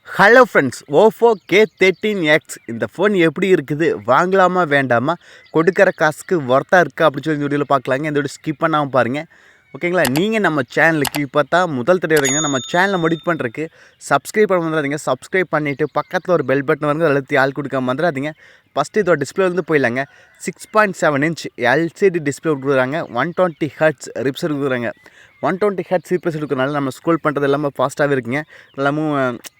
Hello friends, ஓஃபோ K13X இந்த phone எப்படி இருக்குது, வாங்கலாமா வேண்டாமா, கொடுக்குற காசுக்கு ஒர்த்தாக இருக்கா அப்படின்னு சொல்லி இந்த வீடியோவில் பார்க்கலாங்க. இந்த வீடியோ ஸ்கிப் பண்ணாமல் பாருங்கள், ஓகேங்களா. நீங்கள் நம்ம சேனலுக்கு இப்போ தான் முதல் தடவை வரீங்கன்னா நம்ம சேனலை மோடிஃபை பண்ணுறதுக்கு சப்ஸ்கிரைப் பண்ண வந்துடாதீங்க. சப்ஸ்கிரைப் பண்ணிவிட்டு பக்கத்தில் ஒரு பெல் பட்டன் வருங்க, அழுத்தி ஆள் கொடுக்காம வந்துடாதீங்க. ஃபஸ்ட்டு இதோட டிஸ்பிளே வந்து போயிடலாங்க. 6.7 இன்ச் எல்சிடி டிஸ்பிளே கொடுக்குறாங்க. 120 ஹெர்ட்ஸ் ரிப்ஸர் கொடுக்குறாங்க. 120 ஹெர்ட்ஸ் ரிப்ரெஸ் இருக்கிறனால நம்ம ஸ்க்ரோல் பண்ணுறது எல்லாமே ஃபாஸ்ட்டாகவே இருக்குங்க.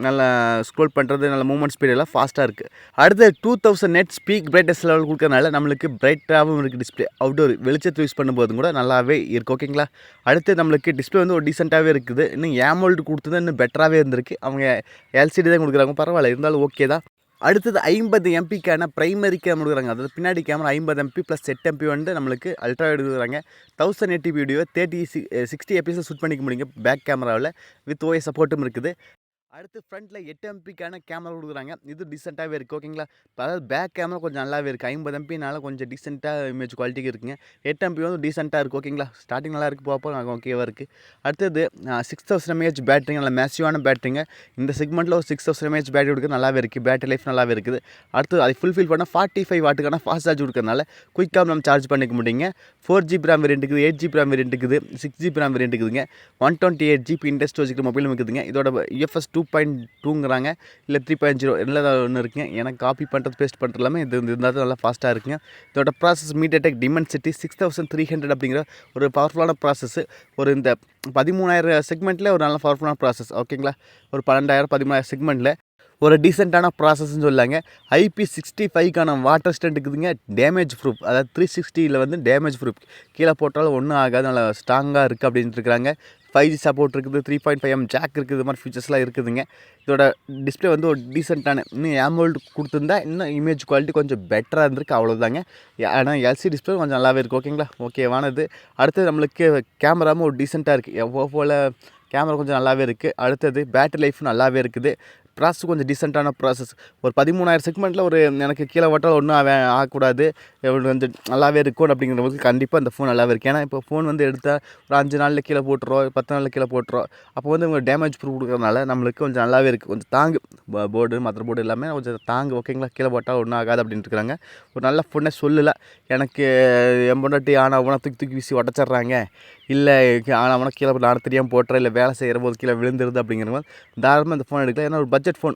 நல்லா ஸ்க்ரோல் பண்ணுறது, நல்ல மூவ்மெண்ட் ஸ்பீட் எல்லாம் ஃபாஸ்ட்டாக இருக்குது. அடுத்து 2000 நெட் ஸ்பீக் பிரைட்னஸ் லெவல் கொடுக்கறனால நம்மளுக்கு பிரைட்டாகவும் இருக்குது டிஸ்பிளே. அவுட்டோர் வெளிச்சத்தை யூஸ் பண்ணும்போதும் கூட நல்லாவே இருக்குது, ஓகேங்களா. அடுத்து நம்மளுக்கு டிஸ்பிளே வந்து ஒரு டீசெண்டாகவே இருக்குது. இன்னும் AMOLED கொடுத்தது இன்னும் பெட்டராகவே இருந்திருக்கு. அவங்க எல்சிடி தான் கொடுக்குறாங்க, பரவாயில்ல, இருந்தாலும் ஓகே தான். அடுத்தது 50 எம்பிக்கான ப்ரைமரி கேமரா கொடுக்குறாங்க. அதாவது பின்னாடி கேமரா 50 MP ப்ளஸ் 8 MP வந்து நம்மளுக்கு அல்ட்ரா எடுக்கிறாங்க. 1080 வீடியோ 60 எபிஎஸ் ஷூட் பண்ணிக்க முடியுங்க பேக் கேமராவில். வித் OS சப்போர்ட்டும் இருக்குது. அடுத்து ஃப்ரண்ட்டில் 8 எம்பிக்கான கேமரா கொடுக்குறாங்க. இது டீசெண்டாகவே இருக்குது, ஓகேங்களா. அதாவது பேக் கேமரா கொஞ்சம் நல்லாவே இருக்குது. 50 எம்பினால கொஞ்சம் டீசெண்டாக இமேஜ் குவாலிட்டிக்கு இருக்குங்க. 8 MP வந்து டீசெண்டாக இருக்குது, ஓகேங்களா. ஸ்டார்டிங் நல்லா இருக்குது, போப்போ ஓகேவாக இருக்குது. அடுத்தது 6000 mAh பேட்டரிங்க, நல்ல மேசிவான பேட்டரிங்க. இந்த செக்மெண்ட்டில் ஒரு 6000 mAh பேட்டரி கொடுக்குறது நல்லாவே இருக்குது. பேட்டரி லைஃப் நல்லாவே இருக்குது. அடுத்து அதை ஃபுல்ஃபில் பண்ண 45 வாட்டுக்கான ஃபாஸ்ட் சார்ஜ் கொடுக்கறதுனால குயிக்காக நம்ம சார்ஜ் பண்ணிக்க முடியுங்க. 4GB RAM வேரியன்ட் இருக்குது, 8GB RAM வேரியன்ட் இருக்குது, 6GB RAM வேரியன்ட் இருக்குதுங்க. 128GB இன்டர் ஸ்டோரேஜ் மொபைல் இருக்குதுங்க. இதோட UFS 2.2ங்கிறாங்க, இல்லை 3.0 எல்லாம் ஒன்று இருக்குங்க. எனக்கு காப்பி பண்ணுறது பேஸ்ட் பண்ணுறது எல்லாமே இது இருந்தால் தான் நல்லா ஃபாஸ்ட்டாக இருக்குங்க. இதோட ப்ராசஸ் MediaTek Dimensity 6300 அப்படிங்கிற ஒரு பவர்ஃபுல்லான ப்ராசஸ். ஒரு இந்த 13000 செக்மெண்ட்டில் ஒரு நல்ல பவர்ஃபுல்லான ப்ராசஸ், ஓகேங்களா. ஒரு 12000 13000 செக்மெண்ட்டில் ஒரு டீசெண்டான ப்ராசஸ்ன்னு சொல்லாங்க. IP65க்கான வாட்டர் ஸ்டெண்ட் இருக்குதுங்க. டேமேஜ் ப்ரூஃப், அதாவது 360ல் வந்து டேமேஜ் ப்ரூஃப், கீழே போட்டாலும் ஒன்றும் ஆகாது, நல்லா ஸ்ட்ராங்காக இருக்குது அப்படின்ட்டு இருக்கிறாங்க. 5G சப்போர்ட் இருக்குது, 3.5mm ஜாக் இருக்குது, இது மாதிரி ஃபீச்சர்ஸ்லாம் இருக்குதுங்க. இதோட டிஸ்பிளே வந்து ஒரு டீசெண்டான, இன்னும் AMOLED கொடுத்துருந்தா இன்னும் இமேஜ் குவாலிட்டி கொஞ்சம் பெட்டராக இருந்திருக்கு, அவ்வளோதாங்க. ஆனால் எல்சி டிஸ்பிளே கொஞ்சம் நல்லாவே இருக்குது, ஓகேங்களா. ஓகேவானது. அடுத்தது நம்மளுக்கு கேமராவும் ஒரு டீசெண்டாக இருக்குது, போல் கேமரா கொஞ்சம் நல்லாவே இருக்குது. அடுத்தது பேட்டரி லைஃப் நல்லாவே இருக்குது. ப்ராசஸ் கொஞ்சம் டீசெண்டான ப்ராசஸ். ஒரு 13000 செக்மெண்ட்டில் ஒரு எனக்கு கீழே வட்டால் ஒன்றும் ஆகக்கூடாது, வந்து நல்லாவே இருக்கும் அப்படிங்கிற போது கண்டிப்பாக இந்த ஃபோன் நல்லாவே இருக்குது. ஏன்னா இப்போ ஃபோன் வந்து எடுத்தால் ஒரு 5 நாளில் கீழே போட்டுரும், 10 நாளில் கீழே போட்டுரும். அப்போ வந்து உங்கள் டேமேஜ் ப்ரூஃப் கொடுக்குறதுனால நம்மளுக்கு கொஞ்சம் நல்லாவே இருக்குது. கொஞ்சம் தாங்கு, போர்டு மற்ற போர்டு எல்லாமே கொஞ்சம் தாங்கு, ஓகேங்களா. கீழே போட்டால் ஒன்றும் ஆகாது அப்படின்ட்டு இருக்கிறாங்க. ஒரு நல்ல ஃபோனே சொல்லலை. எனக்கு எம்பொண்டாட்டி ஆனா தூக்கி வீசி உடச்சிட்றாங்க, இல்லை ஆனால் கீழே நான் தெரியாமல் போட்டுறேன், இல்லை வேலை செய்கிற போது கீழே விழுந்துருது அப்படிங்கிற மாதிரி தாராளமாக இந்த ஃபோன் எடுக்கலாம். ஏன்னா ஒரு பட்ஜெட் ஃபோன்,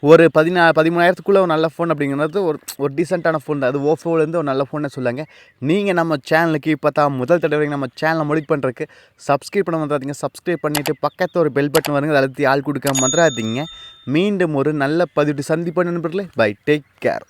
ஒரு 13,000க்குள்ளே ஒரு நல்ல ஃபோன் அப்படிங்கிறது ஒரு டீசெண்டான ஃபோன் தான். அது ஓஃபோலேருந்து ஒரு நல்ல ஃபோனை சொல்லாங்க. நீங்கள் நம்ம சேனலுக்கு இப்போ தான் முதல் தடவை நம்ம சேனலை மோடிஃபை பண்ணுறதுக்கு சப்ஸ்கிரைப் பண்ண வந்துடாதீங்க. சப்ஸ்கிரைப் பண்ணிவிட்டு பக்கத்தில் ஒரு பெல் பட்டன் வருங்க, அதை அழுத்தி ஆள் கொடுக்காம வந்துடாதீங்க. மீண்டும் ஒரு நல்ல பதிவு சந்திப்போம் நண்பர்களே. Bye, take care.